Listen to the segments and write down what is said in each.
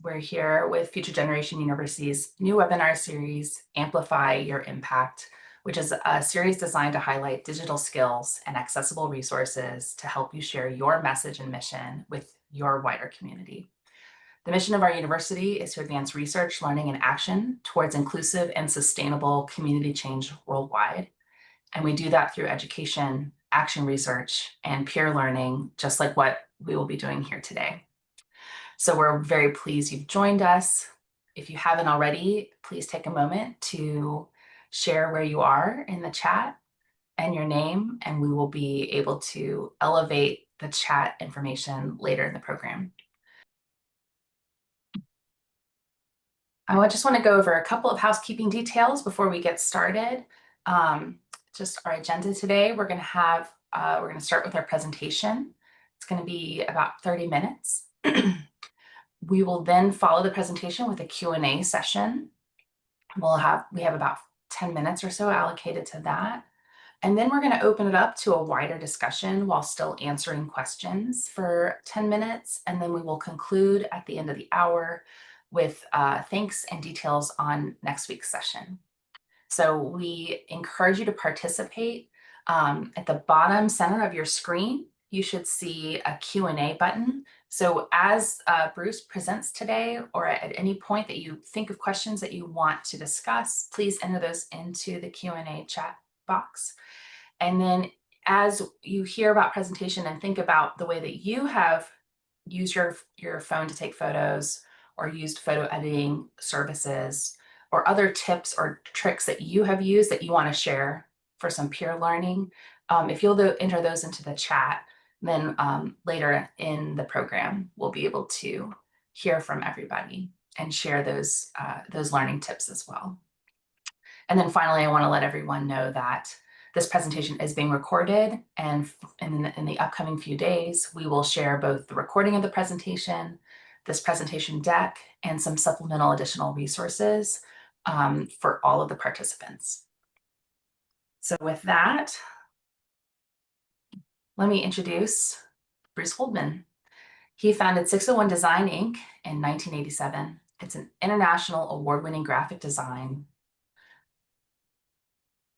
We're here with Future Generation University's new webinar series, Amplify Your Impact, which is a series designed to highlight digital skills and accessible resources to help you share your message and mission with your wider community. The mission of our university is to advance research, learning, and action towards inclusive and sustainable community change worldwide. And we do that through education, action research, and peer learning, just like what we will be doing here today. So we're very pleased you've joined us. If you haven't already, please take a moment to share where you are in the chat and your name, and we will be able to elevate the chat information later in the program. I just want to go over a couple of housekeeping details before we get started. Just our agenda today, we're going to start with our presentation. It's going to be about 30 minutes. We will then follow the presentation with a Q&A session. We have about 10 minutes or so allocated to that. And then we're going to open it up to a wider discussion while still answering questions for 10 minutes. And then we will conclude at the end of the hour with thanks and details on next week's session. So we encourage you to participate. At the bottom center of your screen, you should see a Q&A button. So as Bruce presents today, or at any point that you think of questions that you want to discuss, please enter those into the Q&A chat box. And then as you hear about presentation and think about the way that you have used your phone to take photos or used photo editing services or other tips or tricks that you have used that you want to share for some peer learning, if you'll enter those into the chat, then later in the program, we'll be able to hear from everybody and share those learning tips as well. And then finally, I want to let everyone know that this presentation is being recorded, and in the upcoming few days, we will share both the recording of the presentation, this presentation deck, and some supplemental additional resources for all of the participants. So with that, let me introduce Bruce Holdeman. He founded 601 Design Inc. in 1987. It's an international award-winning graphic design.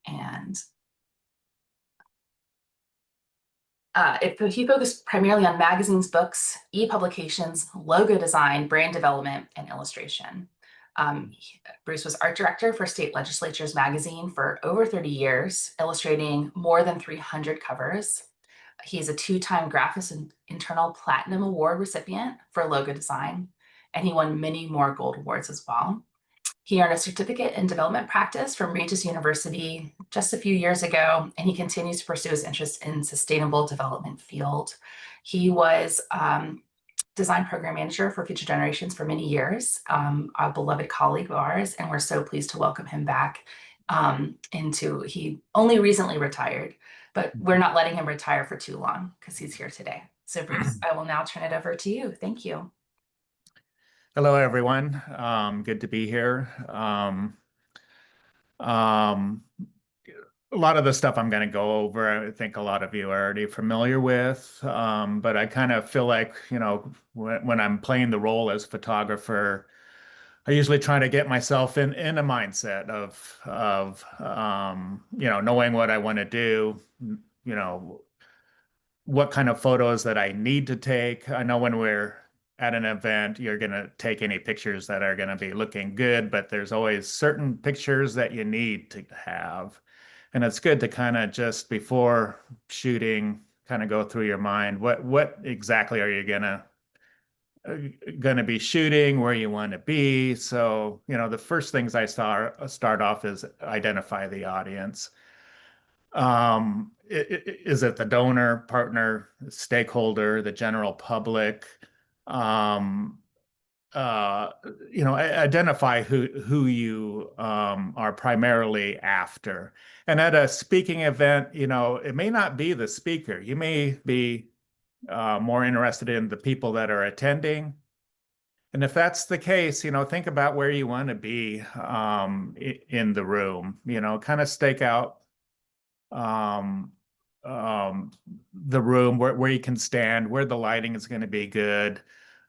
And he focused primarily on magazines, books, e-publications, logo design, brand development, and illustration. Bruce was art director for State Legislatures magazine for over 30 years, illustrating more than 300 covers. He's a two-time Graphis and Internal Platinum Award recipient for logo design, and he won many more gold awards as well. He earned a certificate in development practice from Regis University just a few years ago, and he continues to pursue his interest in sustainable development field. He was design program manager for Future Generations for many years, a beloved colleague of ours, and we're so pleased to welcome him back he only recently retired, but we're not letting him retire for too long because he's here today. So Bruce, I will now turn it over to you. Thank you. Hello, everyone. Good to be here. A lot of the stuff I'm going to go over, I think a lot of you are already familiar with, but I kind of feel like, when I'm playing the role as photographer, I usually try to get myself in a mindset of knowing what I want to do, what kind of photos that I need to take. I know when we're at an event, you're going to take any pictures that are going to be looking good, but there's always certain pictures that you need to have. And it's good to kind of just before shooting, kind of go through your mind, what exactly are you gonna be shooting, where you want to be. So, the first things I start off is identify the audience. Is it the donor, partner, stakeholder, the general public? Identify who you are primarily after. And at a speaking event, it may not be the speaker. You may be more interested in the people that are attending. And if that's the case, think about where you want to be in the room, kind of stake out the room where you can stand, where the lighting is going to be good.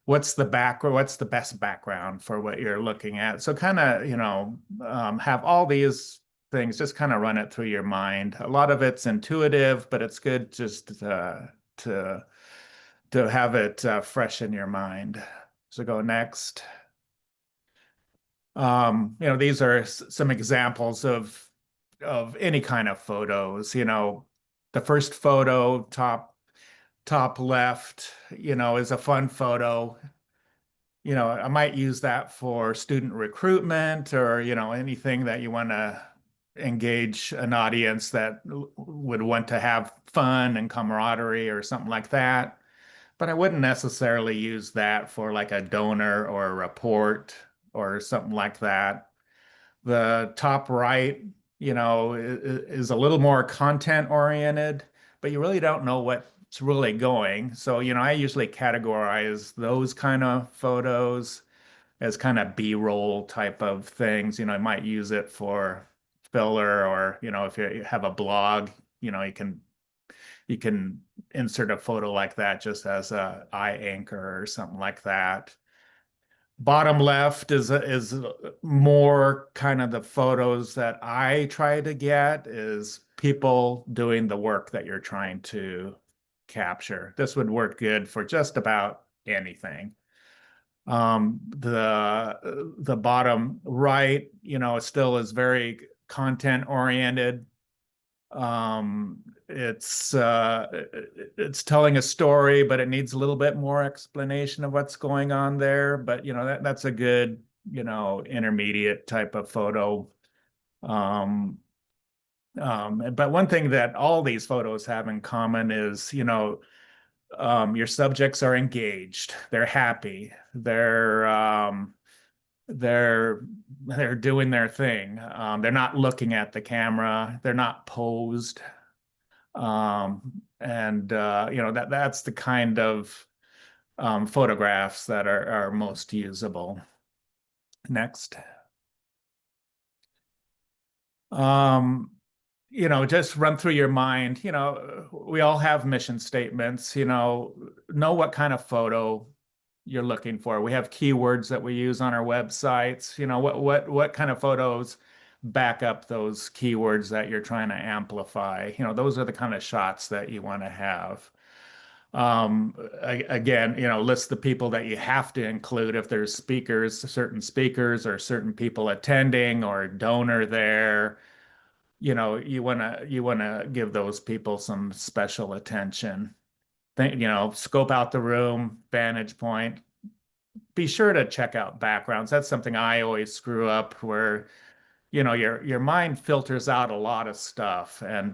what's the best background for what you're looking at. So kind of, have all these things, just kind of run it through your mind. A lot of it's intuitive, but it's good just to to have it fresh in your mind. So go next. These are some examples of any kind of photos. The first photo, top left, is a fun photo. I might use that for student recruitment or, anything that you want to engage an audience that would want to have fun and camaraderie or something like that. But I wouldn't necessarily use that for like a donor or a report or something like that. The top right, is a little more content oriented, but you really don't know what's really going. So, I usually categorize those kind of photos as kind of B-roll type of things. I might use it for filler or, if you have a blog, you can insert a photo like that just as a eye anchor or something like that. Bottom left is more kind of the photos that I try to get is people doing the work that you're trying to capture. This would work good for just about anything. The bottom right, still is very content oriented. It's telling a story, but it needs a little bit more explanation of what's going on there. But that's a good, intermediate type of photo. Um, but one thing that all these photos have in common is, your subjects are engaged, they're happy, they're they're doing their thing. They're not looking at the camera, they're not posed. And that's the kind of photographs that are most usable. Next. Um, just run through your mind. We all have mission statements. Know what kind of photo you're looking for. We have keywords that we use on our websites. What kind of photos back up those keywords that you're trying to amplify. Those are the kind of shots that you want to have. Again, list the people that you have to include if there's certain speakers or certain people attending or a donor there. You want to give those people some special attention. Scope out the room, vantage point. Be sure to check out backgrounds. That's something I always screw up where your mind filters out a lot of stuff and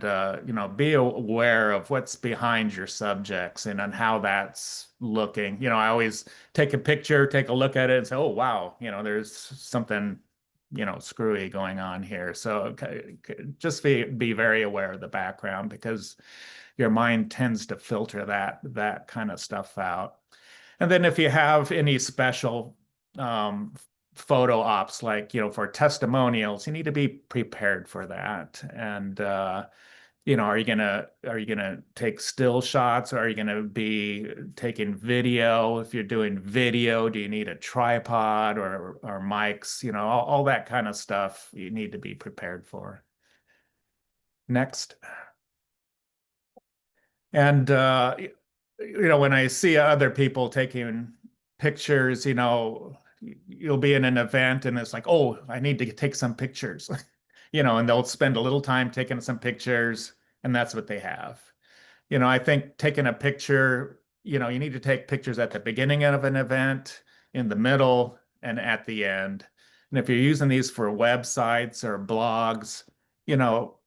be aware of what's behind your subjects and on how that's looking. I always take a picture, take a look at it and say, oh wow, there's something screwy going on here. So just be very aware of the background because your mind tends to filter that kind of stuff out. And then if you have any special um, photo ops, like, for testimonials, you need to be prepared for that. And, are you gonna take still shots? Or are you gonna be taking video? If you're doing video, do you need a tripod or mics? All that kind of stuff you need to be prepared for. Next. And when I see other people taking pictures, you'll be in an event and it's like, oh, I need to take some pictures, and they'll spend a little time taking some pictures, and that's what they have. I think taking a picture, you need to take pictures at the beginning of an event, in the middle, and at the end. And if you're using these for websites or blogs, you know,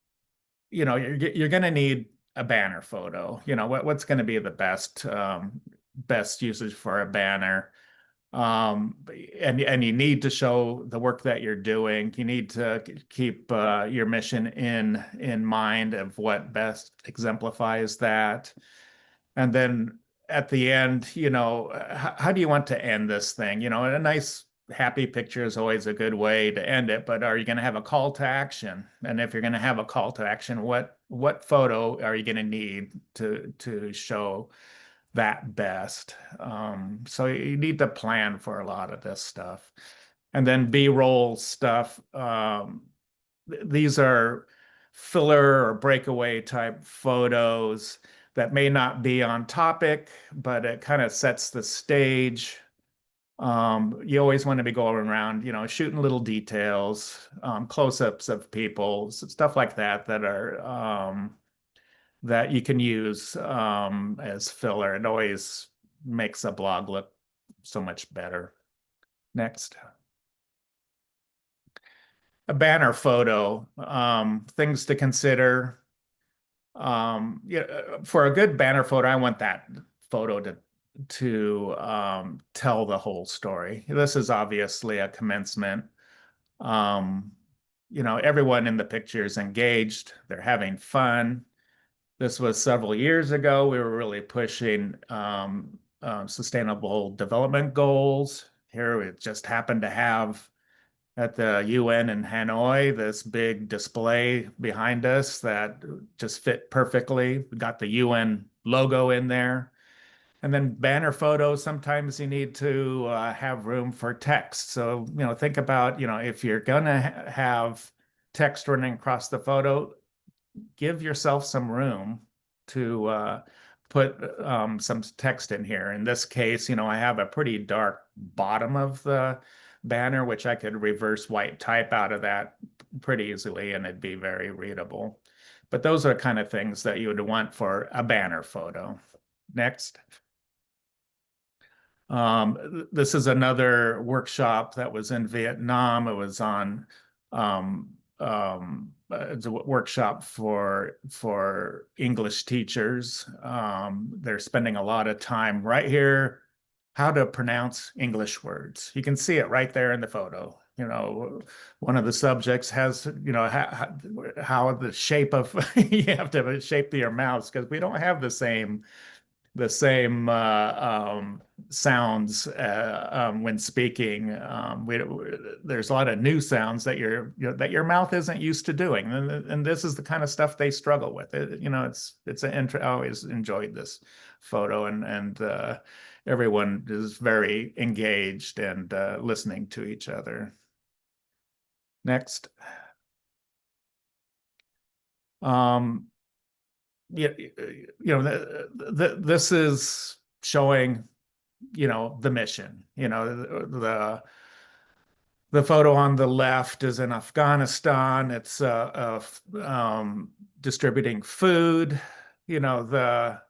you're going to need a banner photo. What's going to be the best usage for a banner? And you need to show the work that you're doing. You need to keep your mission in mind of what best exemplifies that. And then at the end, how do you want to end this thing? A nice happy picture is always a good way to end it, but are you going to have a call to action? And if you're going to have a call to action, what photo are you going to need to show that best. So you need to plan for a lot of this stuff. And then B-roll stuff. These are filler or breakaway type photos that may not be on topic, but it kind of sets the stage. You always want to be going around, shooting little details, close-ups of people, stuff like that that are that you can use as filler. It always makes a blog look so much better. Next. A banner photo, things to consider. Yeah, for a good banner photo, I want that photo to tell the whole story. This is obviously a commencement. Um, everyone in the picture is engaged. They're having fun. This was several years ago. We were really pushing sustainable development goals. Here we just happened to have at the UN in Hanoi this big display behind us that just fit perfectly. We got the UN logo in there. And then banner photos, sometimes you need to have room for text. So, think about, if you're going to have text running across the photo, give yourself some room to put some text in here. In this case, I have a pretty dark bottom of the banner, which I could reverse white type out of that pretty easily and it'd be very readable. But those are kind of things that you would want for a banner photo. Next. This is another workshop that was in Vietnam. It was on it's a workshop for English teachers. They're spending a lot of time right here, how to pronounce English words. You can see it right there in the photo. One of the subjects has, how the shape of you have to shape your mouths because we don't have the same sounds when speaking. There's a lot of new sounds that your mouth isn't used to doing, and this is the kind of stuff they struggle with. I always enjoyed this photo, and everyone is very engaged and listening to each other. Next. Um, yeah, this is showing, the mission. The photo on the left is in Afghanistan. It's distributing food. The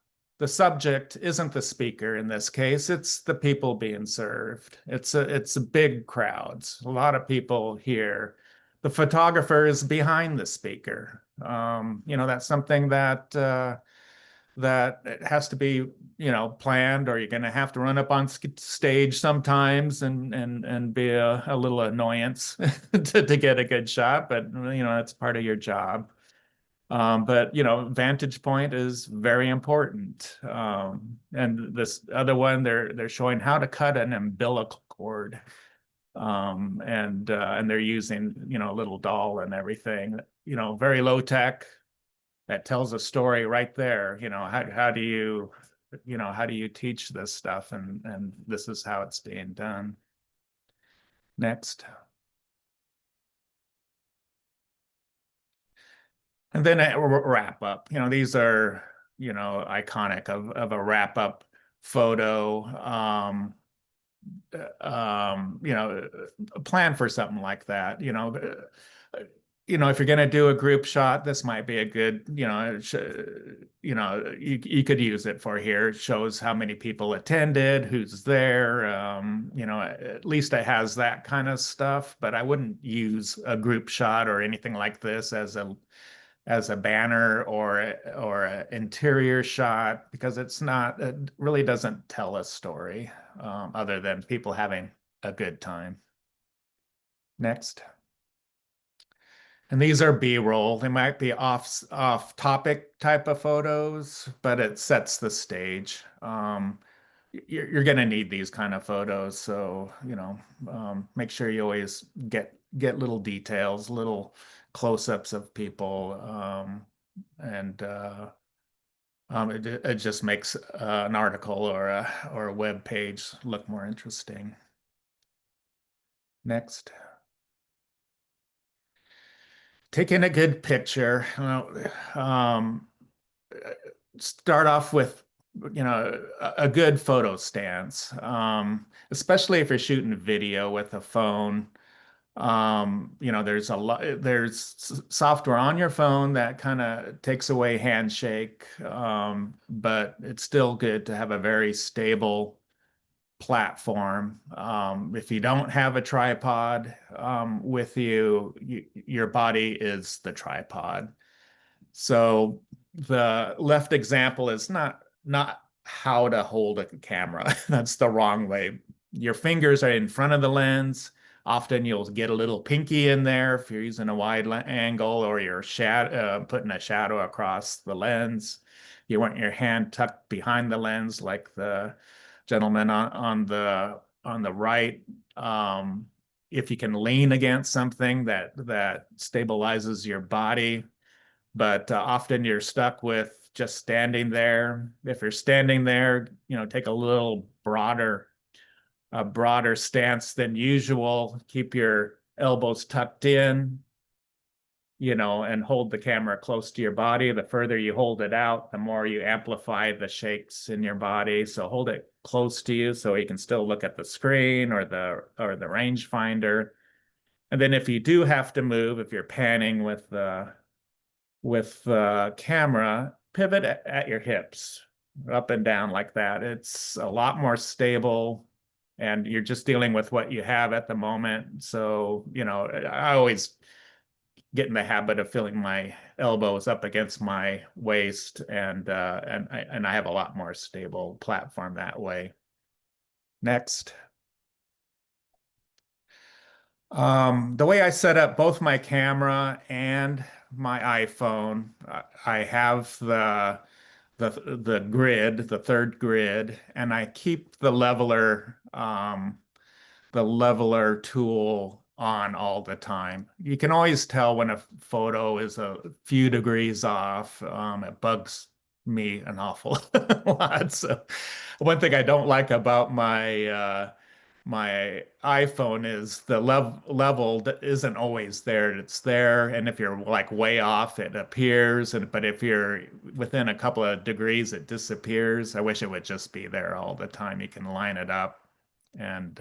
subject isn't the speaker in this case. It's the people being served. It's big crowds. A lot of people here. The photographer is behind the speaker. That's something that it has to be, planned, or you're going to have to run up on stage sometimes and be a little annoyance to get a good shot, but that's part of your job. But vantage point is very important. And this other one, they're showing how to cut an umbilical cord. And they're using, a little doll and everything, very low tech. That tells a story right there. How do you teach this stuff? And this is how it's being done. Next. And then a wrap up. These are, iconic of a wrap up photo. Plan for something like that. If you're going to do a group shot, this might be a good, you could use it for here. It shows how many people attended, who's there. At least it has that kind of stuff, but I wouldn't use a group shot or anything like this as a banner or an interior shot because it really doesn't tell a story other than people having a good time. Next. And these are B-roll. They might be off topic type of photos, but it sets the stage. You're going to need these kind of photos, so make sure you always get little details, little close-ups of people, and It just makes an article or a web page look more interesting. Next. Taking a good picture. Start off with, a good photo stance, especially if you're shooting video with a phone. There's software on your phone that kind of takes away handshake, but it's still good to have a very stable platform. If you don't have a tripod with you, your body is the tripod. So the left example is not how to hold a camera. That's the wrong way. Your fingers are in front of the lens. Often you'll get a little pinky in there if you're using a wide angle or you're putting a shadow across the lens. You want your hand tucked behind the lens, like the gentleman on the right. If you can lean against something that stabilizes your body, but often you're stuck with just standing there. If you're standing there, take a broader stance than usual. Keep your elbows tucked in, and hold the camera close to your body. The further you hold it out, the more you amplify the shakes in your body. So hold it close to you so you can still look at the screen or the rangefinder. And then if you do have to move, if you're panning with the camera, pivot at your hips, up and down like that. It's a lot more stable, and you're just dealing with what you have at the moment. So, I always get in the habit of feeling my elbows up against my waist, and I have a lot more stable platform that way. Next. The way I set up both my camera and my iPhone, I have the grid, the third grid, and I keep the leveler tool on all the time. You can always tell when a photo is a few degrees off. It bugs me an awful lot. So one thing I don't like about my iPhone is the level that isn't always there. It's there, and if you're like way off, it appears, but if you're within a couple of degrees, it disappears. I wish it would just be there all the time. You can line it up, and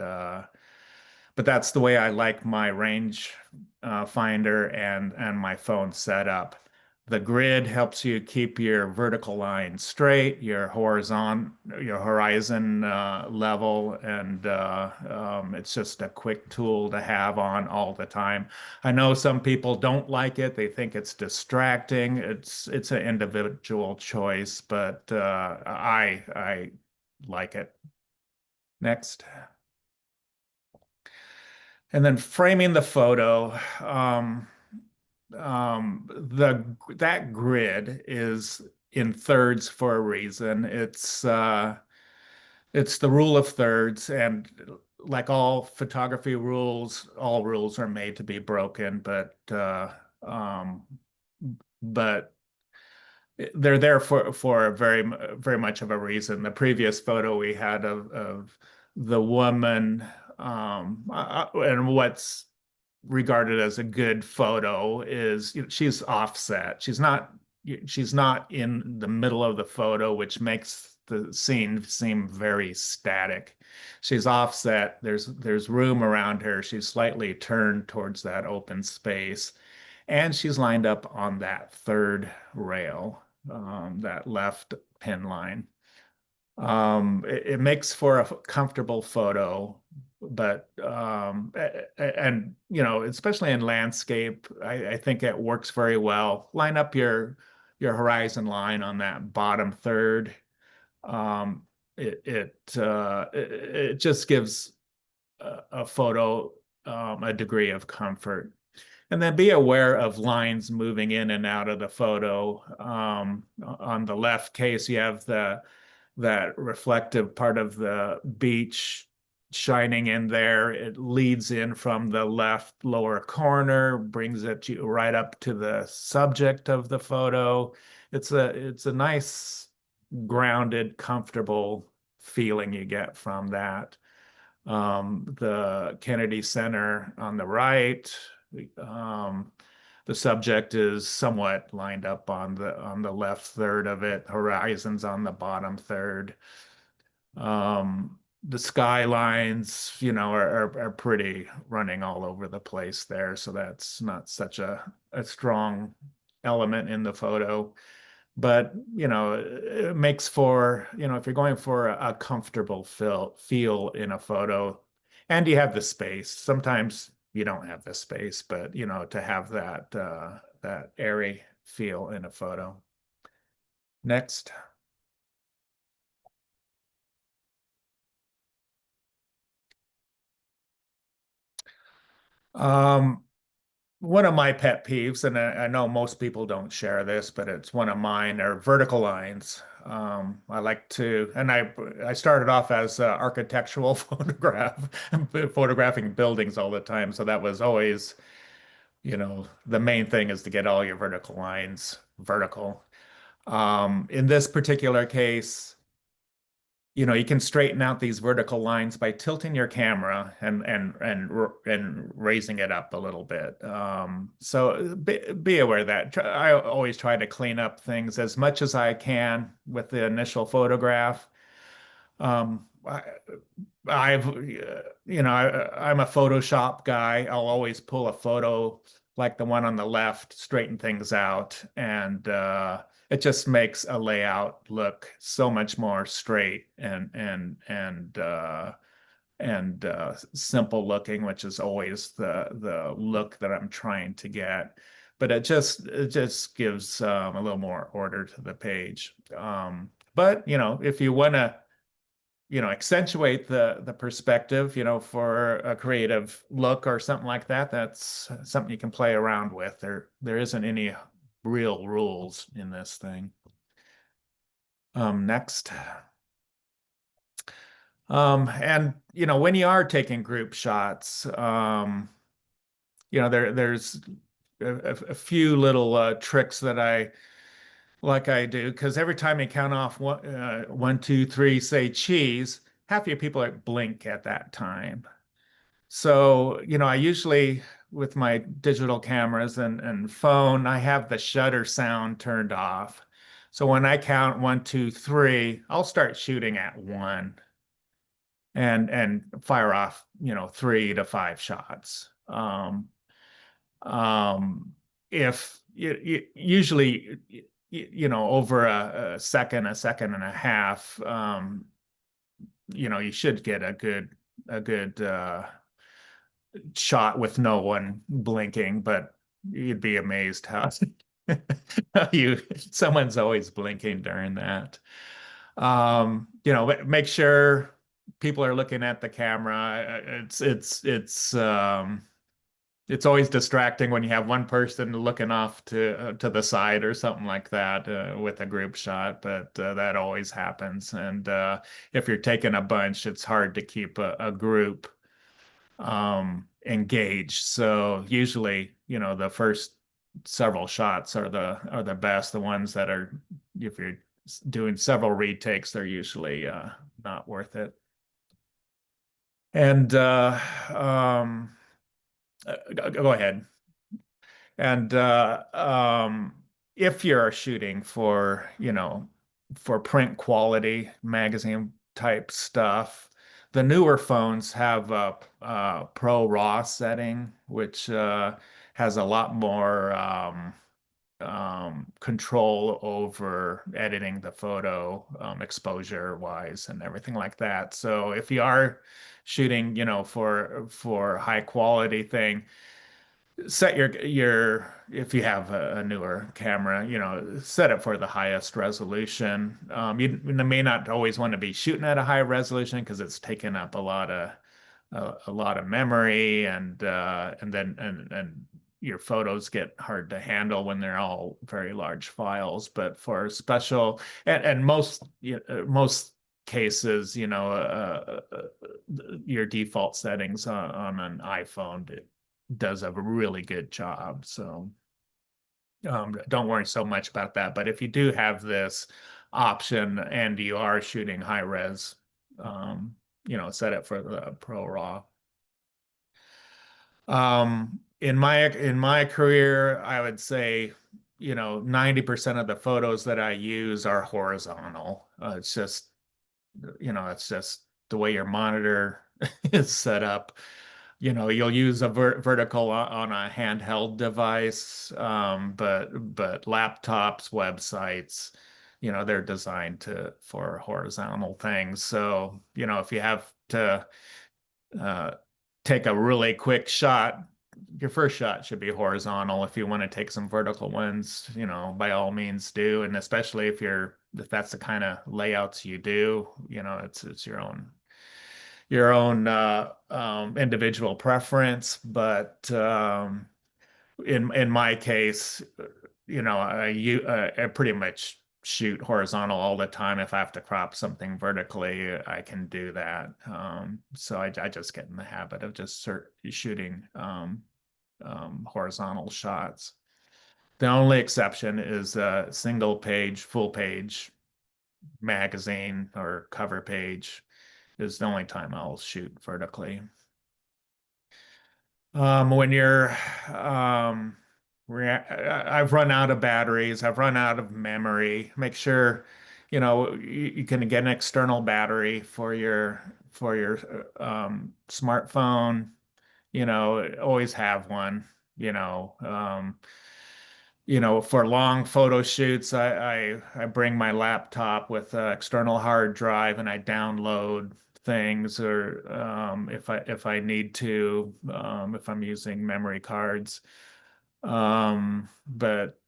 but that's the way I like my range finder and my phone set up. The grid helps you keep your vertical line straight, your horizon level, and it's just a quick tool to have on all the time. I know some people don't like it; they think it's distracting. It's an individual choice, but I like it. Next. And then framing the photo. That grid is in thirds for a reason. It's the rule of thirds, and like all photography rules, all rules are made to be broken, um, but they're there for very much of a reason. The previous photo we had of the woman, and what's regarded as a good photo is, she's offset. She's not in the middle of the photo, which makes the scene seem very static. She's offset. There's room around her. She's slightly turned towards that open space, and she's lined up on that third rail, that left pin line. It makes for a comfortable photo, but and especially in landscape, I think it works very well. Line up your horizon line on that bottom third. Um, it just gives a photo a degree of comfort. And then be aware of lines moving in and out of the photo. On the left case, you have that reflective part of the beach shining in there. It leads in from the left lower corner, brings it right up to the subject of the photo. It's a nice grounded, comfortable feeling you get from that. The Kennedy Center on the right, um, the subject is somewhat lined up on the left third of it. Horizon's on the bottom third. The skylines, are pretty running all over the place there, so that's not such a strong element in the photo. But it makes for, if you're going for a comfortable feel in a photo, and you have the space. Sometimes you don't have the space, but to have that airy feel in a photo. Next. Um, One of my pet peeves, and I know most people don't share this, but it's one of mine, are vertical lines. I like to, and I started off as an architectural photographing buildings all the time. So that was always, the main thing is to get all your vertical lines vertical. In this particular case, you can straighten out these vertical lines by tilting your camera and raising it up a little bit. So be aware of that. I always try to clean up things as much as I can with the initial photograph. Um, I, I'm a Photoshop guy. I'll always pull a photo like the one on the left, straighten things out, and it just makes a layout look so much more straight and simple looking, which is always the look that I'm trying to get. But it just gives a little more order to the page. But if you want to accentuate the perspective, for a creative look or something like that, that's something you can play around with. There isn't any real rules in this thing. Next. And when you are taking group shots, there's a few little tricks that I do, because every time you count off one, two, three, say cheese, half your people are blink at that time. So, I usually, with my digital cameras and phone, I have the shutter sound turned off. So when I count one, two, three, I'll start shooting at one and fire off, 3 to 5 shots. Um, if usually, over a second and a half, you should get a good shot with no one blinking, but you'd be amazed how someone's always blinking during that. Make sure people are looking at the camera. It's always distracting when you have one person looking off to the side or something like that with a group shot, but that always happens. And if you're taking a bunch, it's hard to keep a group engaged. So usually, the first several shots are the best. The ones that are, if you're doing several retakes, they're usually not worth it. And go ahead. And if you're shooting for print quality magazine type stuff, the newer phones have a Pro RAW setting, which has a lot more control over editing the photo, exposure wise and everything like that. So if you are shooting, for high quality thing, set your if you have a newer camera, set it for the highest resolution. You may not always want to be shooting at a high resolution because it's taking up a lot of memory, and your photos get hard to handle when they're all very large files. But for special and most cases, your default settings on an iPhone does a really good job. So don't worry so much about that. But if you do have this, option and you are shooting high res, set it for the Pro Raw. In my career, I would say, 90% of the photos that I use are horizontal. It's just the way your monitor is set up. You'll use a vertical on a handheld device, but laptops, websites, they're designed for horizontal things. So, if you have to uh, take a really quick shot, your first shot should be horizontal. If you want to take some vertical ones, by all means do. And especially if that's the kind of layouts you do, it's your own individual preference. But in my case, I pretty much shoot horizontal all the time. If I have to crop something vertically, I can do that. So I just get in the habit of just shooting horizontal shots. The only exception is a single page, full page magazine or cover page is the only time I'll shoot vertically. When you're, I've run out of batteries, I've run out of memory. Make sure, you can get an external battery for your smartphone. Always have one. You know, um, for long photo shoots, I bring my laptop with an external hard drive and I download things, or if I need to, if I'm using memory cards. But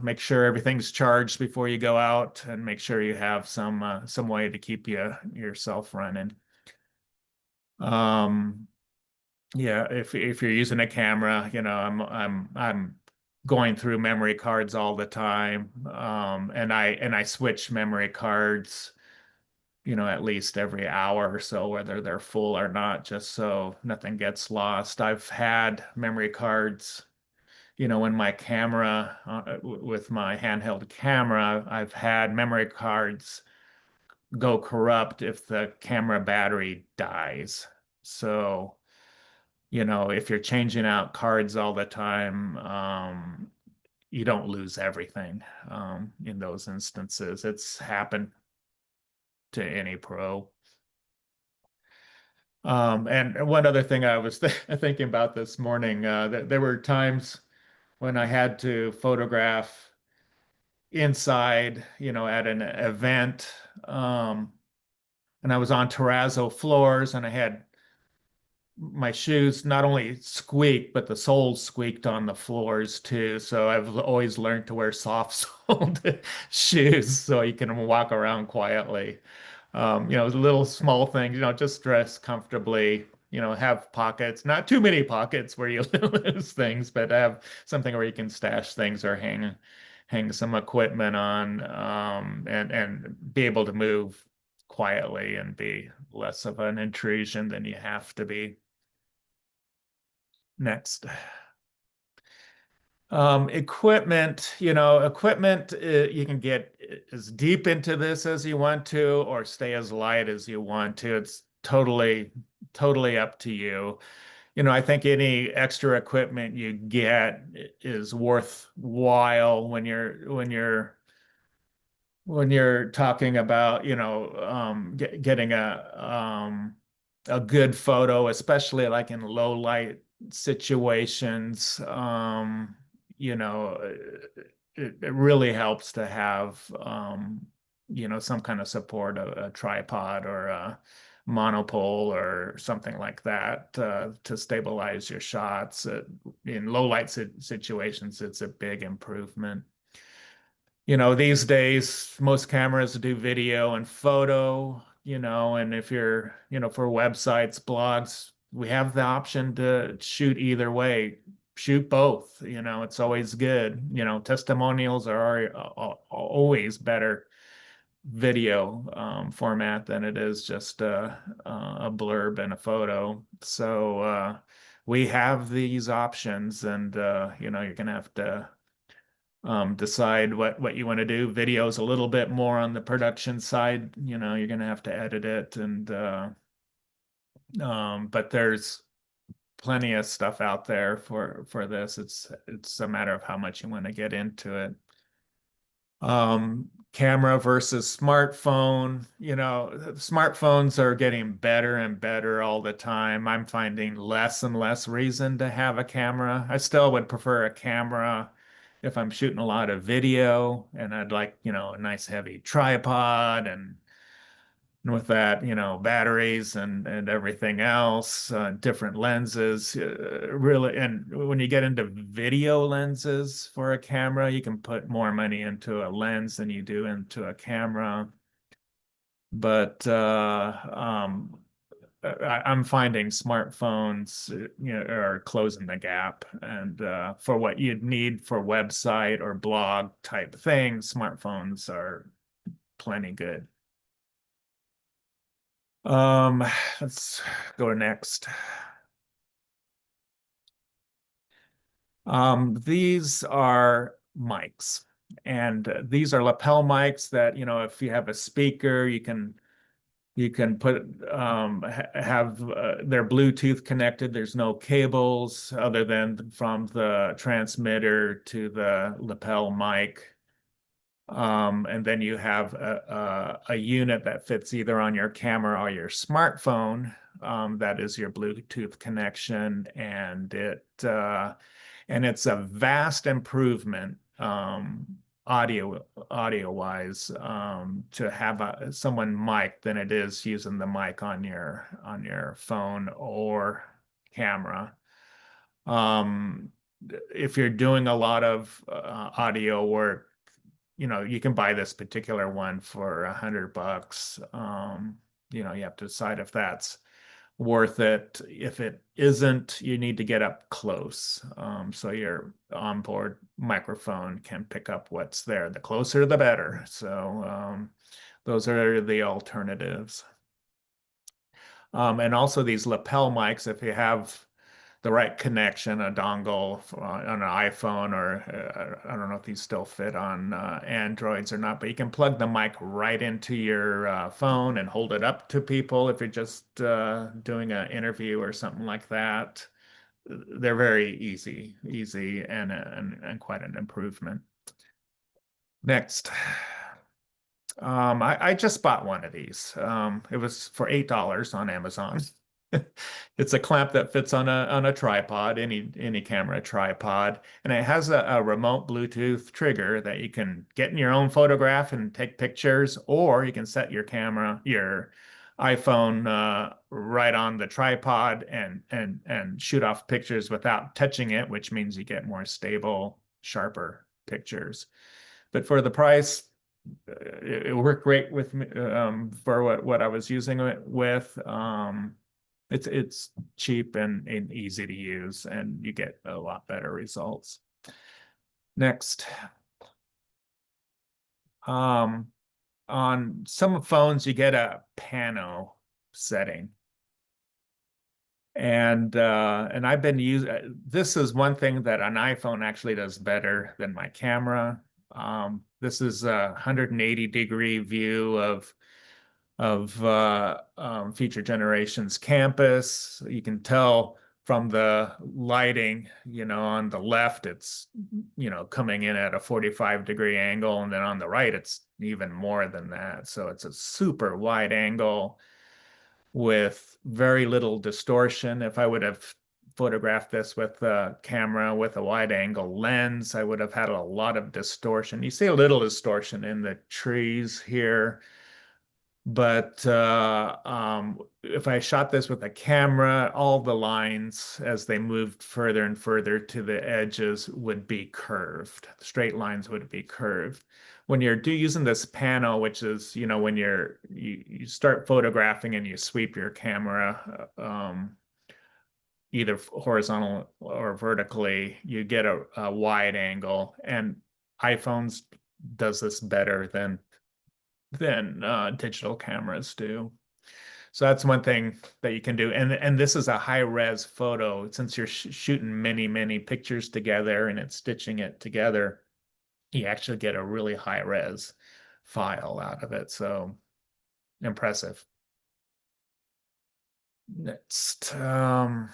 make sure everything's charged before you go out, and make sure you have some way to keep yourself running. Um, yeah, if you're using a camera, I'm going through memory cards all the time. And I switch memory cards, at least every hour or so, whether they're full or not, just so nothing gets lost. I've had memory cards, in my camera, with my handheld camera, I've had memory cards go corrupt if the camera battery dies. So, if you're changing out cards all the time, you don't lose everything in those instances. It's happened to any pro. And one other thing I was thinking about this morning, that there were times when I had to photograph inside, at an event, and I was on terrazzo floors, and I had my shoes not only squeaked, but the soles squeaked on the floors too. So I've always learned to wear soft-soled shoes so you can walk around quietly. Little small things, just dress comfortably, have pockets, not too many pockets where you lose things, but have something where you can stash things or hang some equipment on, and be able to move quietly and be less of an intrusion than you have to be. Next. Equipment, you can get as deep into this as you want to, or stay as light as you want to. It's totally up to you. I think any extra equipment you get is worthwhile when you're talking about, getting a good photo, especially like in low light situations. You know, it really helps to have, some kind of support, a tripod or a monopole or something like that, to stabilize your shots. In low light situations, it's a big improvement. These days, most cameras do video and photo, and if you're, for websites, blogs, we have the option to shoot either way. Shoot both, it's always good. Testimonials are always better video format than it is just a blurb and a photo. So we have these options, and you're gonna have to decide what you want to do. Video's a little bit more on the production side. You're going to have to edit it, and but there's plenty of stuff out there for this. It's a matter of how much you want to get into it. Camera versus smartphone. Smartphones are getting better and better all the time. I'm finding less and less reason to have a camera. I still would prefer a camera if I'm shooting a lot of video, and I'd like, a nice heavy tripod, and with that, batteries and everything else, different lenses, really. And when you get into video lenses for a camera, you can put more money into a lens than you do into a camera. But I'm finding smartphones, are closing the gap. And for what you'd need for website or blog type things, smartphones are plenty good. Um, let's go next. These are mics, and these are lapel mics that, if you have a speaker, you can put have their Bluetooth connected. There's no cables other than from the transmitter to the lapel mic. And then you have a unit that fits either on your camera or your smartphone. That is your Bluetooth connection, and it's a vast improvement, audio wise, to have someone mic than it is using the mic on your phone or camera. Um, if you're doing a lot of audio work, you can buy this particular one for $100. You have to decide if that's worth it. If it isn't, you need to get up close. So your onboard microphone can pick up what's there. The closer, the better. So those are the alternatives. And also these lapel mics, if you have the right connection, a dongle on an iPhone, or I don't know if these still fit on Androids or not, but you can plug the mic right into your phone and hold it up to people if you're just doing an interview or something like that. They're very easy and quite an improvement. Next. I just bought one of these. It was for $8 on Amazon. It's a clamp that fits on a tripod, any camera tripod, and it has a remote Bluetooth trigger that you can get in your own photograph and take pictures, or you can set your iPhone right on the tripod and shoot off pictures without touching it, which means you get more stable, sharper pictures. But for the price, it worked great with me, for what I was using it with. It's cheap and easy to use, and you get a lot better results. Next. On some phones, you get a pano setting. And I've been using, this is one thing that an iPhone actually does better than my camera. This is a 180-degree view of future generations campus. You can tell from the lighting, on the left, it's, coming in at a 45-degree angle, and then on the right, it's even more than that. So it's a super wide angle with very little distortion. If I would have photographed this with a camera with a wide angle lens, I would have had a lot of distortion. You see a little distortion in the trees here. But if I shot this with a camera, all the lines, as they moved further and further to the edges, would be curved. Straight lines would be curved. When you're using this pano, which is, when you start photographing and you sweep your camera, either horizontal or vertically, you get a wide angle. And iPhones does this better than digital cameras do. So that's one thing that you can do. And this is a high res photo, since you're shooting many pictures together and it's stitching it together. you actually get a really high res file out of it. So impressive. Next, and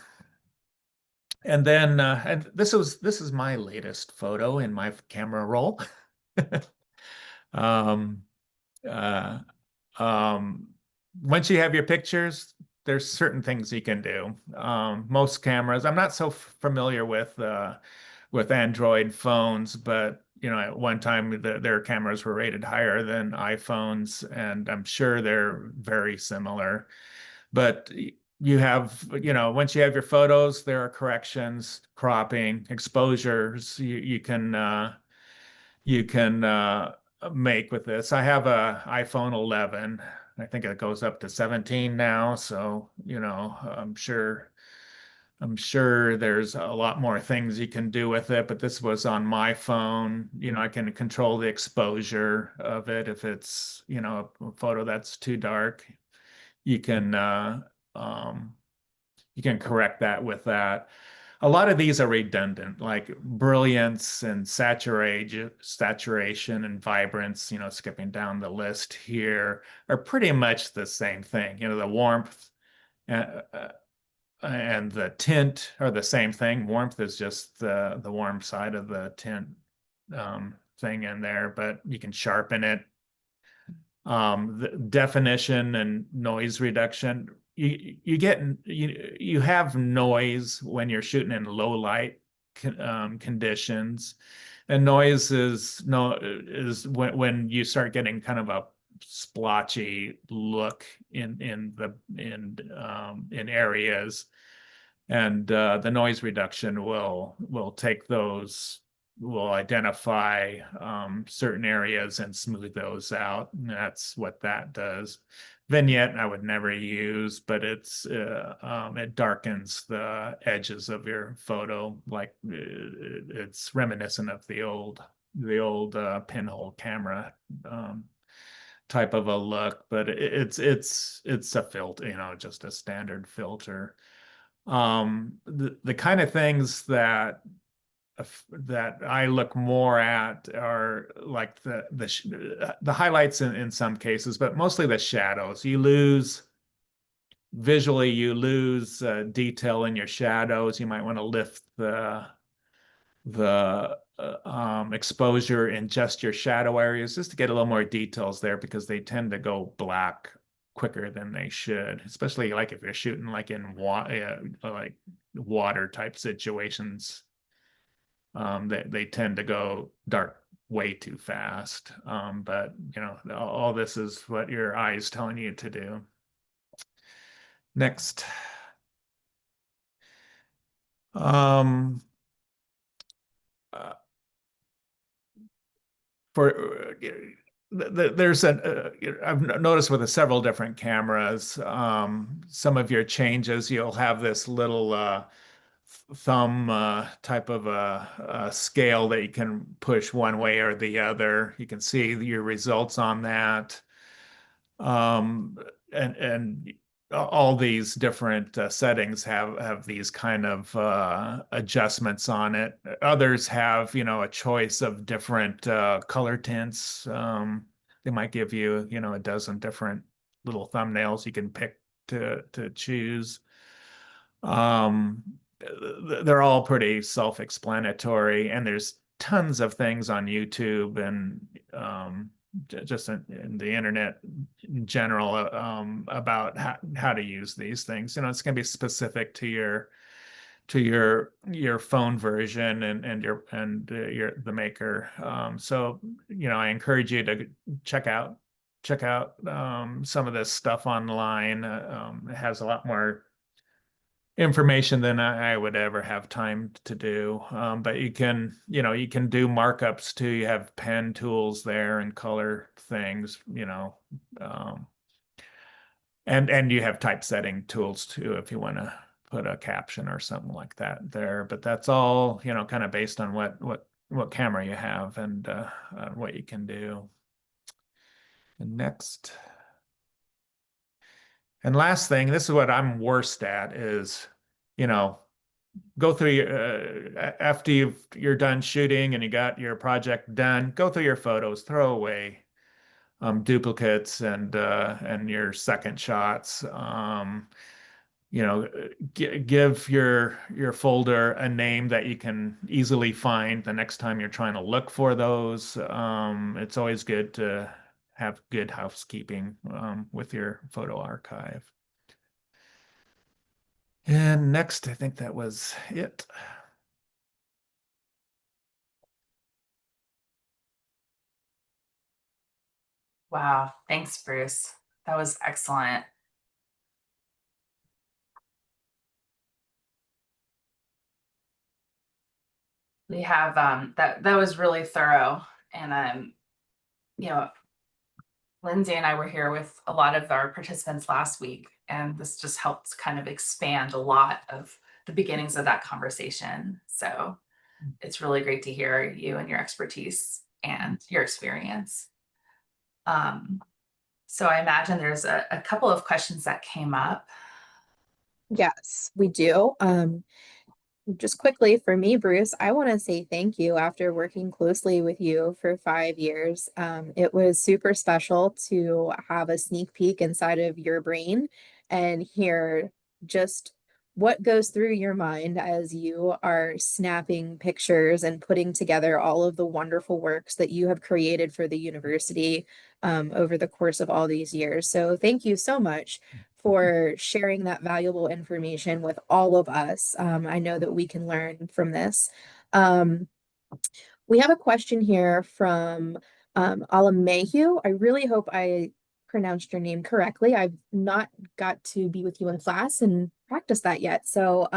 then and this is my latest photo in my camera roll. Um, uh, um, Once you have your pictures, there's certain things you can do. Most cameras, I'm not so familiar with Android phones, but you know, at one time their cameras were rated higher than iPhones, and I'm sure they're very similar. But you have, you know, once you have your photos, there are corrections, cropping, exposures you can make with this. I have a iPhone 11. I think it goes up to 17 now, so you know, I'm sure there's a lot more things you can do with it, but this was on my phone. You know, I can control the exposure of it if it's, you know, a photo that's too dark. You can um, you can correct that with that. A lot of these are redundant, like brilliance and saturation and vibrance, you know, skipping down the list here, are pretty much the same thing. You know, the warmth uh, uh, and the tint are the same thing. Warmth is just the warm side of the tint thing in there, but you can sharpen it. The definition and noise reduction. You get you have noise when you're shooting in low light conditions, and noise is no is when you start getting kind of a splotchy look in areas, and the noise reduction will take those, will identify certain areas and smooth those out. And that's what that does. Vignette I would never use, but it darkens the edges of your photo, like it's reminiscent of the old pinhole camera type of a look, but it's a filter, you know, just a standard filter. The kind of things that I look more at are like the highlights in some cases, but mostly the shadows. You lose detail in your shadows. You might want to lift the exposure in just your shadow areas just to get a little more details there, because they tend to go black quicker than they should, especially like if you're shooting like in like water type situations. They tend to go dark way too fast. But you know, all this is what your eye is telling you to do. Next. Um, uh, for there's I've noticed with several different cameras, some of your changes, you'll have this little thumb type of a scale that you can push one way or the other. You can see your results on that. Um, and all these different settings have these kind of adjustments on it. Others have, you know, a choice of different color tints. They might give you, you know, a dozen different little thumbnails you can pick to choose. Um, they're all pretty self-explanatory, and there's tons of things on YouTube and just in the internet in general about how to use these things. You know, it's going to be specific to your phone version and your the maker. So you know, I encourage you to check out some of this stuff online. It has a lot more information than I would ever have time to do. But you know, you can do markups too. You have pen tools there and color things, you know, um, and you have typesetting tools too if you want to put a caption or something like that there. But that's all, you know, kind of based on what camera you have and what you can do. And next. And last thing, this is what I'm worst at is, you know, go through your after you're done shooting and you got your project done, go through your photos, throw away duplicates and your second shots. You know, give your folder a name that you can easily find the next time you're trying to look for those. It's always good to have good housekeeping with your photo archive. And next, I think that was it. Wow. Thanks, Bruce. That was excellent. We have that was really thorough. And you know, Lindsay and I were here with a lot of our participants last week, and this just helped kind of expand a lot of the beginnings of that conversation. So it's really great to hear you and your expertise and your experience. Um, so I imagine there's a couple of questions that came up. Yes, we do. Just quickly for me, Bruce, I want to say thank you after working closely with you for 5 years. It was super special to have a sneak peek inside of your brain and hear just what goes through your mind as you are snapping pictures and putting together all of the wonderful works that you have created for the university over the course of all these years. So thank you so much for sharing that valuable information with all of us. I know that we can learn from this. Um, we have a question here from Alamehu. I really hope I pronounced your name correctly. I've not got to be with you in class and practice that yet. So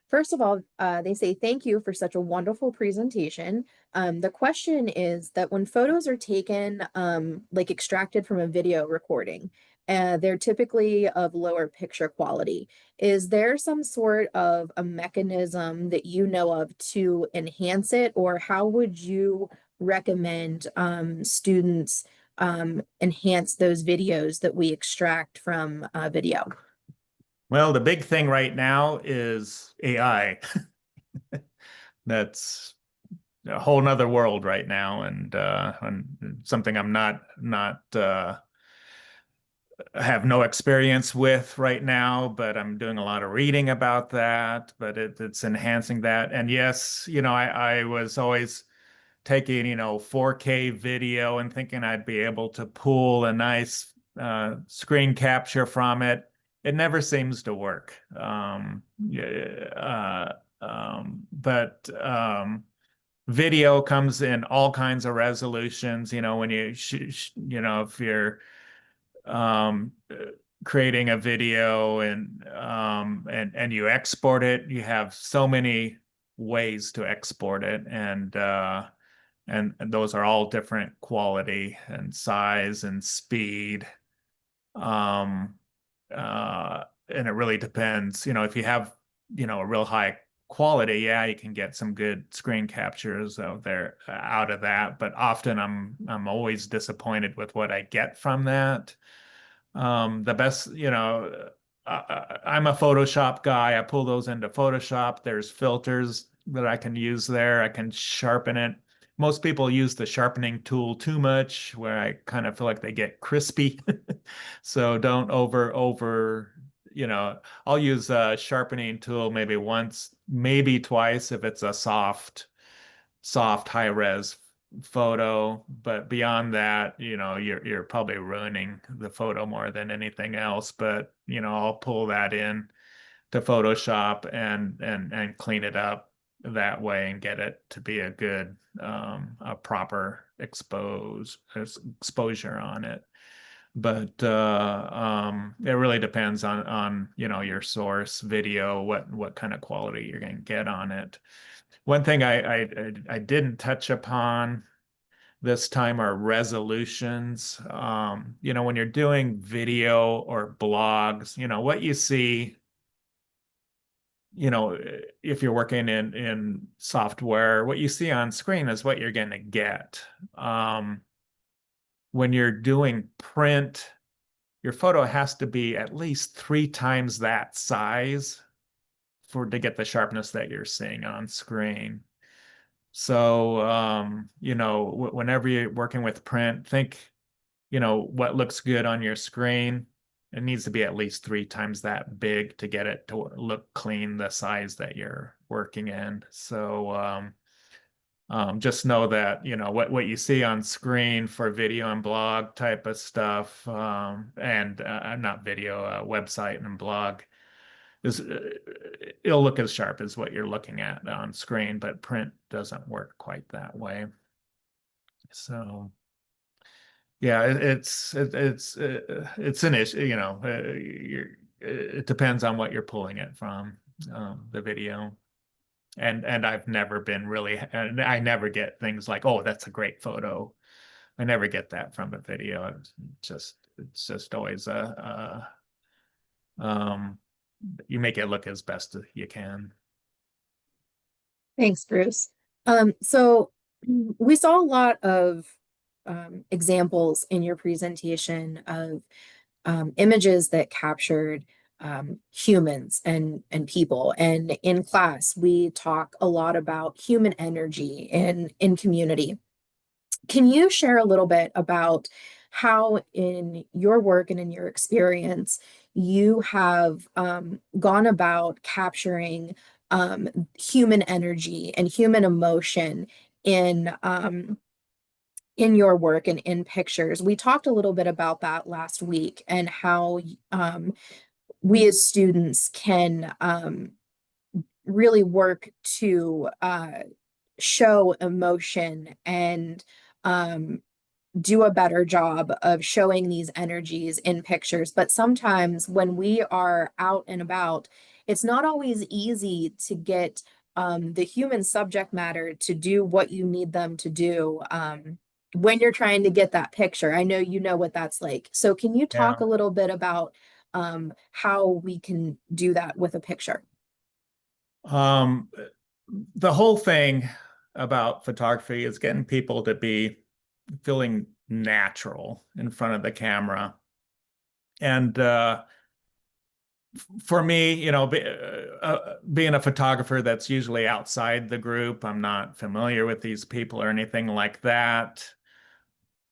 first of all, they say thank you for such a wonderful presentation. The question is that when photos are taken, like extracted from a video recording, they're typically of lower picture quality. Is there some sort of a mechanism that you know of to enhance it, or how would you recommend students enhance those videos that we extract from video? Well, the big thing right now is AI. That's a whole nother world right now, and something I'm not have no experience with right now, but I'm doing a lot of reading about that. But it's enhancing that. And yes, I was always taking 4K video and thinking I'd be able to pull a nice screen capture from it. It never seems to work. Yeah, but video comes in all kinds of resolutions. When if you're um, creating a video and you export it, you have so many ways to export it, and those are all different quality and size and speed. Um, and it really depends. If you have, a real high quality, yeah, you can get some good screen captures out of that. But often I'm always disappointed with what I get from that. The best, I'm a Photoshop guy. I pull those into Photoshop. There's filters that I can use there. I can sharpen it. Most people use the sharpening tool too much, where I kind of feel like they get crispy. So don't I'll use a sharpening tool maybe once, maybe twice if it's a soft high res photo. But beyond that, you're probably ruining the photo more than anything else. But I'll pull that in to Photoshop and clean it up that way and get it to be a proper exposure on it. But it really depends on your source video, what kind of quality you're going to get on it. One thing I didn't touch upon this time are resolutions. When you're doing video or blogs, what you see, if you're working in software, what you see on screen is what you're going to get. When you're doing print, your photo has to be at least 3 times that size to get the sharpness that you're seeing on screen. So, whenever you're working with print, think, what looks good on your screen. It needs to be at least 3 times that big to get it to look clean, the size that you're working in. So, just know that, what you see on screen for video and blog type of stuff, and not video, website and blog, is it'll look as sharp as what you're looking at on screen, but print doesn't work quite that way. So yeah, it's an issue, it depends on what you're pulling it from, the video. And I've never been really, and I never get things like, oh, that's a great photo. I never get that from a video. It's just always you make it look as best as you can. Thanks, Bruce. So we saw a lot of examples in your presentation of images that captured humans and people. And in class, we talk a lot about human energy in community. Can you share a little bit about how, in your work and in your experience, you have gone about capturing human energy and human emotion in in your work and in pictures? We talked a little bit about that last week, and how we as students can really work to show emotion and do a better job of showing these energies in pictures. But sometimes when we are out and about, it's not always easy to get the human subject matter to do what you need them to do when you're trying to get that picture. I know you know what that's like. So can you talk Yeah. a little bit about how we can do that with a picture? The whole thing about photography is getting people to be feeling natural in front of the camera. And for me, being a photographer that's usually outside the group, I'm not familiar with these people or anything like that.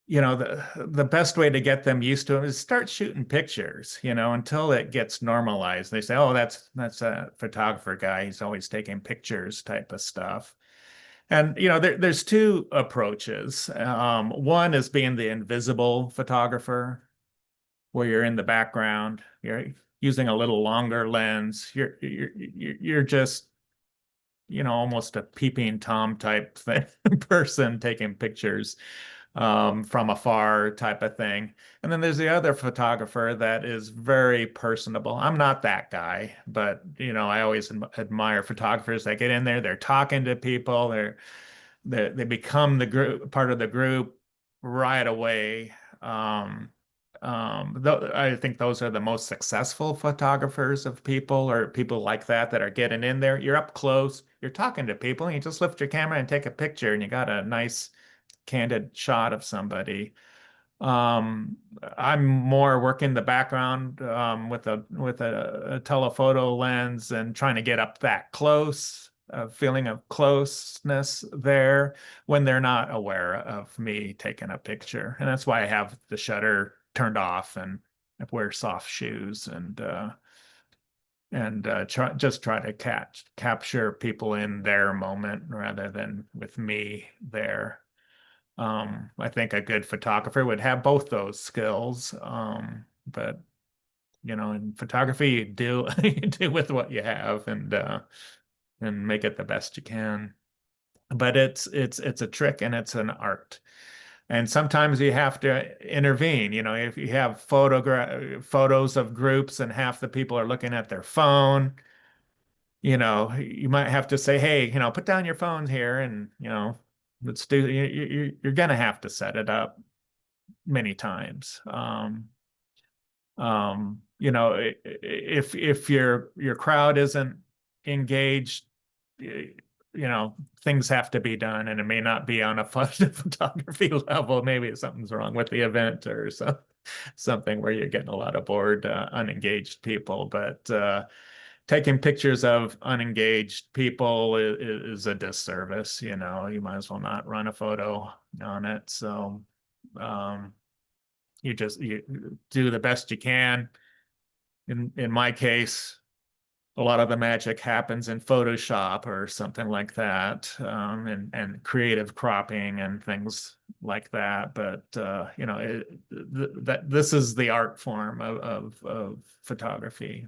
The best way to get them used to it is start shooting pictures, until it gets normalized. They say, oh, that's a photographer guy. He's always taking pictures type of stuff. And, there's 2 approaches. One is being the invisible photographer, where you're in the background, you're using a little longer lens. You're just, almost a peeping Tom type person taking pictures from afar type of thing. And then there's the other photographer that is very personable. I'm not that guy, but I always admire photographers that get in there, they're talking to people, they become the group, part of the group right away. I think those are the most successful photographers of people, or people like that are getting in there. You're up close, you're talking to people, and you just lift your camera and take a picture, and you got a nice candid shot of somebody. I'm more working the background with a telephoto lens and trying to get up that close, a feeling of closeness there when they're not aware of me taking a picture. And that's why I have the shutter turned off, and I wear soft shoes, and try to capture people in their moment rather than with me there. I think a good photographer would have both those skills. But in photography, you do you do with what you have, and make it the best you can. But it's a trick, and it's an art. And sometimes you have to intervene. If you have photos of groups and half the people are looking at their phone, you might have to say, hey, put down your phone here, and let's do. You're gonna have to set it up many times. If your crowd isn't engaged, things have to be done, and it may not be on a photography level. Maybe something's wrong with the event, or something where you're getting a lot of bored, unengaged people. But taking pictures of unengaged people is a disservice. You might as well not run a photo on it. So you do the best you can. In my case, a lot of the magic happens in Photoshop or something like that, and creative cropping and things like that. But this is the art form of photography.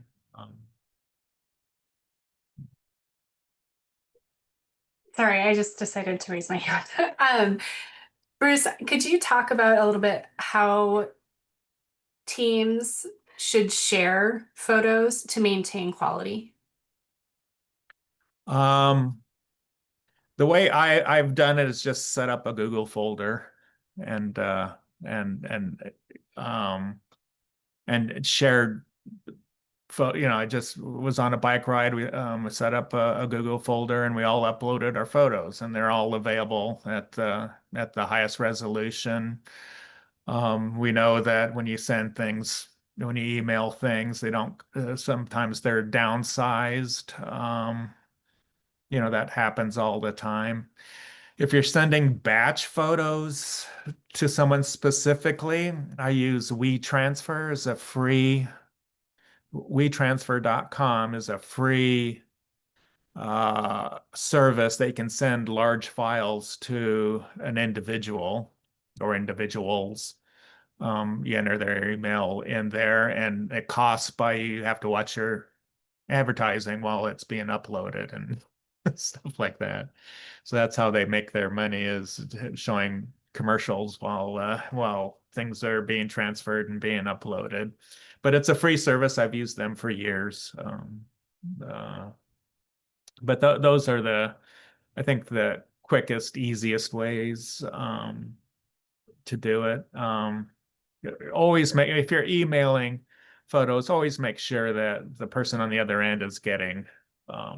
Sorry, I just decided to raise my hand. Bruce, could you talk about a little bit how teams should share photos to maintain quality? The way I've done it is just set up a Google folder and and and shared. I just was on a bike ride. We set up a Google folder and we all uploaded our photos, and they're all available at the highest resolution. We know that when you send things, when you email things, they don't. Sometimes they're downsized. That happens all the time. If you're sending batch photos to someone specifically, I use WeTransfer as a free WeTransfer.com is a free service. They can send large files to an individual or individuals. You enter their email in there, and it costs by you have to watch your advertising while it's being uploaded and stuff like that. So that's how they make their money, is showing commercials while things are being transferred and being uploaded. But it's a free service. I've used them for years. But those are I think, the quickest, easiest ways to do it. Always if you're emailing photos, always make sure that the person on the other end is getting a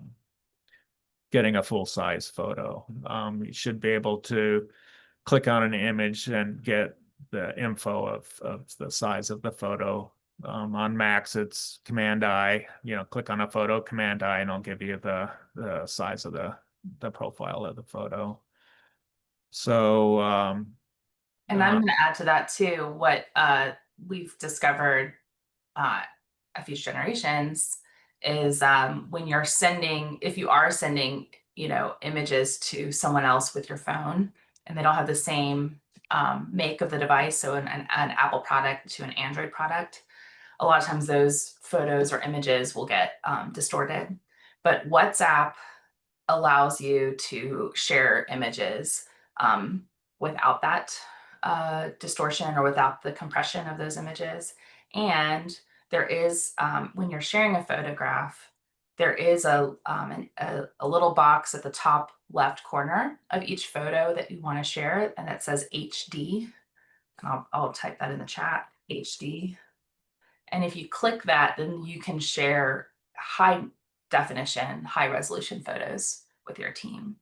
full-size photo. You should be able to click on an image and get the info of the size of the photo. On Macs, it's Command I. Click on a photo, Command I, and it'll give you the size of the profile of the photo. So, and I'm going to add to that too. What we've discovered at Future Generations is when you're sending, if you are sending, images to someone else with your phone, and they don't have the same make of the device, so an Apple product to an Android product, a lot of times those photos or images will get distorted. But WhatsApp allows you to share images without that distortion or without the compression of those images. And there is, when you're sharing a photograph, there is a little box at the top left corner of each photo that you want to share, and that says HD. And I'll type that in the chat, HD. And if you click that, then you can share high definition, high resolution photos with your team.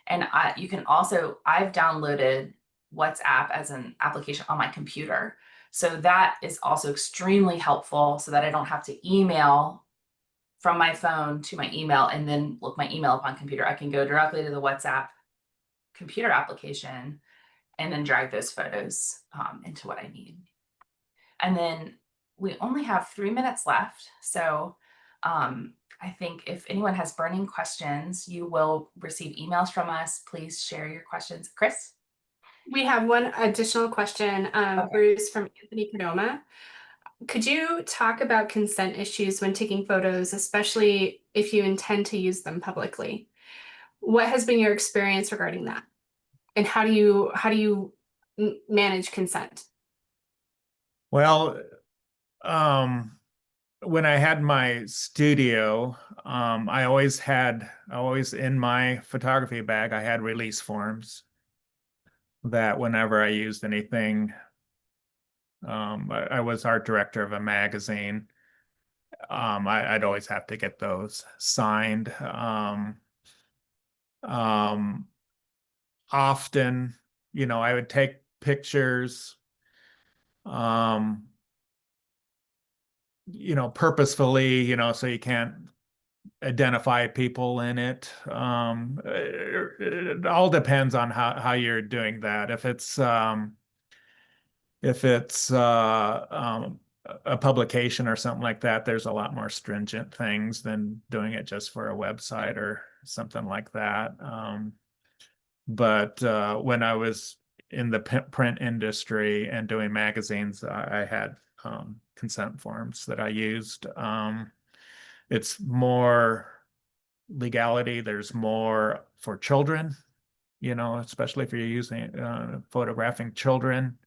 And you can also, I've downloaded WhatsApp as an application on my computer. So that is also extremely helpful, so that I don't have to email from my phone to my email and then look my email up on computer. I can go directly to the WhatsApp computer application and then drag those photos into what I need. And then we only have 3 minutes left. So I think if anyone has burning questions, you will receive emails from us. Please share your questions. Chris? We have one additional question, Okay. Bruce, from Anthony Kadoma. Could you talk about consent issues when taking photos, especially if you intend to use them publicly? What has been your experience regarding that? And how do you manage consent? Well, when I had my studio, I always in my photography bag, I had release forms that whenever I used anything, I was art director of a magazine. I'd always have to get those signed. Often, I would take pictures, purposefully, so you can't identify people in it. It all depends on how you're doing that. If it's a publication or something like that, there's a lot more stringent things than doing it just for a website or something like that. But when I was in the print industry and doing magazines, I had consent forms that I used. It's more legality. There's more for children, especially if you're using photographing children.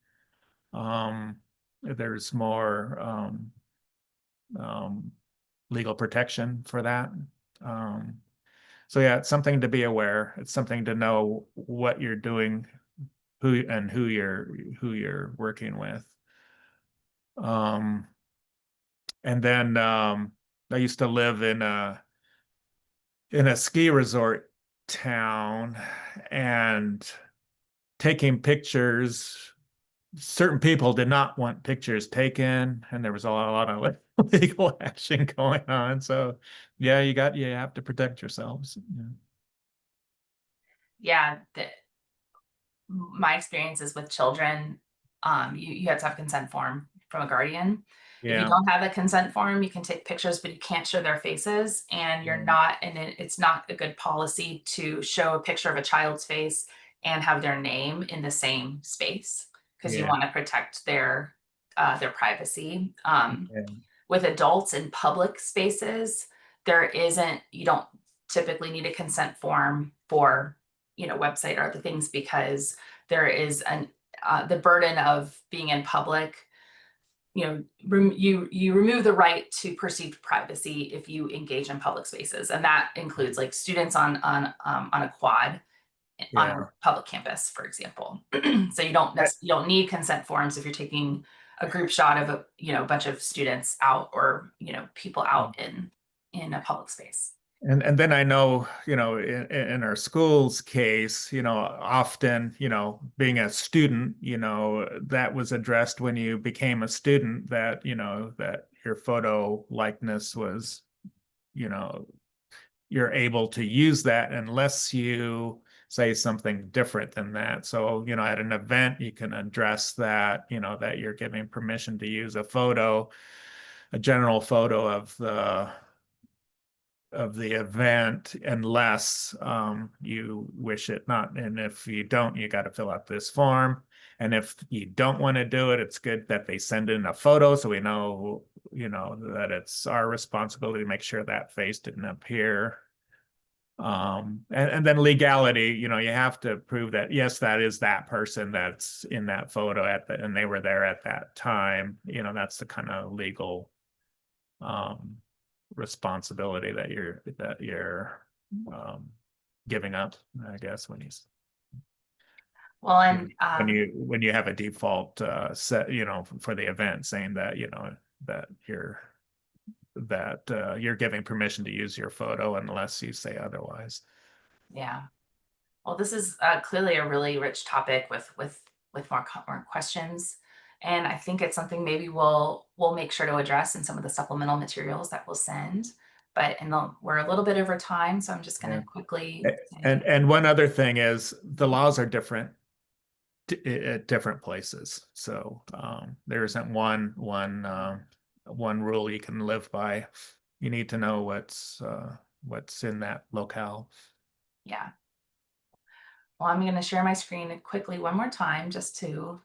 There's more legal protection for that. So yeah, it's something to be aware. It's something to know what you're doing, who you're working with. And then I used to live in a ski resort town, and taking pictures, certain people did not want pictures taken, and there was a lot of legal action going on. So yeah, you have to protect yourselves. Yeah, my experiences with children, you have to have a consent form from a guardian. If you Yeah. don't have a consent form, you can take pictures, but you can't show their faces, and you're not, and it's not a good policy to show a picture of a child's face and have their name in the same space, because you Yeah. want to protect their privacy. Yeah. With adults in public spaces, you don't typically need a consent form for, website or other things, because there is the burden of being in public. You remove the right to perceived privacy if you engage in public spaces, and that includes like students on a quad on Yeah. a public campus, for example. So you don't need consent forms if you're taking a group shot of a bunch of students out, or people out in a public space. And then I know, in our school's case, often, being a student, that was addressed when you became a student, that, that your photo likeness was, you're able to use that unless you say something different than that. So, at an event, you can address that, that you're giving permission to use a general photo of the event, unless you wish it not. And if you don't, you got to fill out this form. And if you don't want to do it, it's good that they send in a photo, so we know, that it's our responsibility to make sure that face didn't appear. And then legality, you have to prove that, yes, that is that person that's in that photo and they were there at that time. That's the kind of legal responsibility that you're giving up, I guess, when you have a default set, for the event, saying that that you're giving permission to use your photo unless you say otherwise. Yeah. Well, this is clearly a really rich topic with more questions, and I think it's something maybe we'll make sure to address in some of the supplemental materials that we'll send. But we're a little bit over time, so I'm just going to quickly. And one other thing is, the laws are different at different places. So there isn't one rule you can live by. You need to know what's in that locale. Yeah. Well, I'm going to share my screen quickly one more time just to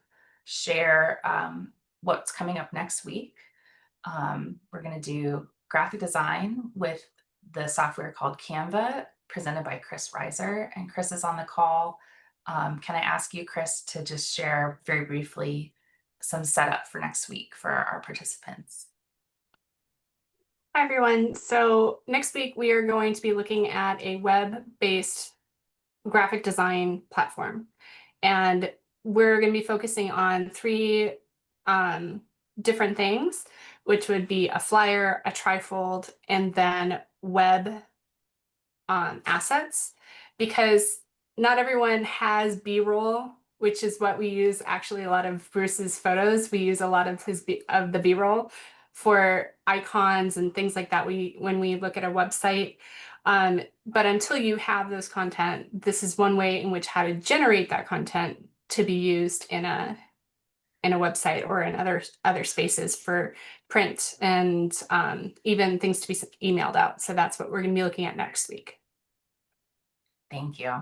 share what's coming up next week. We're going to do graphic design with the software called Canva, presented by Chris Reiser, and Chris is on the call. Can I ask you, Chris, to just share very briefly some setup for next week for our participants? Hi, everyone. So next week, we are going to be looking at a web-based graphic design platform. And we're going to be focusing on 3 different things, which would be a flyer, a trifold, and then web assets, because not everyone has B-roll, which is what we use. Actually, a lot of Bruce's photos, we use a lot of the B-roll for icons and things like that when we look at a website. But until you have those content, this is one way in which how to generate that content to be used in a website or in other spaces for print and even things to be emailed out. So that's what we're going to be looking at next week. Thank you.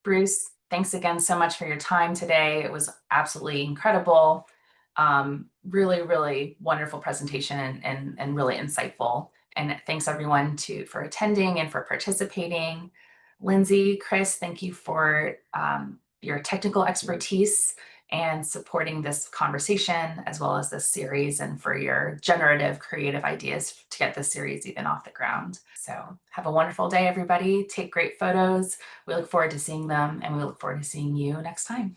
Bruce, thanks again so much for your time today. It was absolutely incredible. Really, really wonderful presentation and really insightful. And thanks everyone for attending and for participating. Lindsay, Chris, thank you for your technical expertise and supporting this conversation as well as this series, and for your generative creative ideas to get this series even off the ground. So have a wonderful day, everybody. Take great photos. We look forward to seeing them, and we look forward to seeing you next time.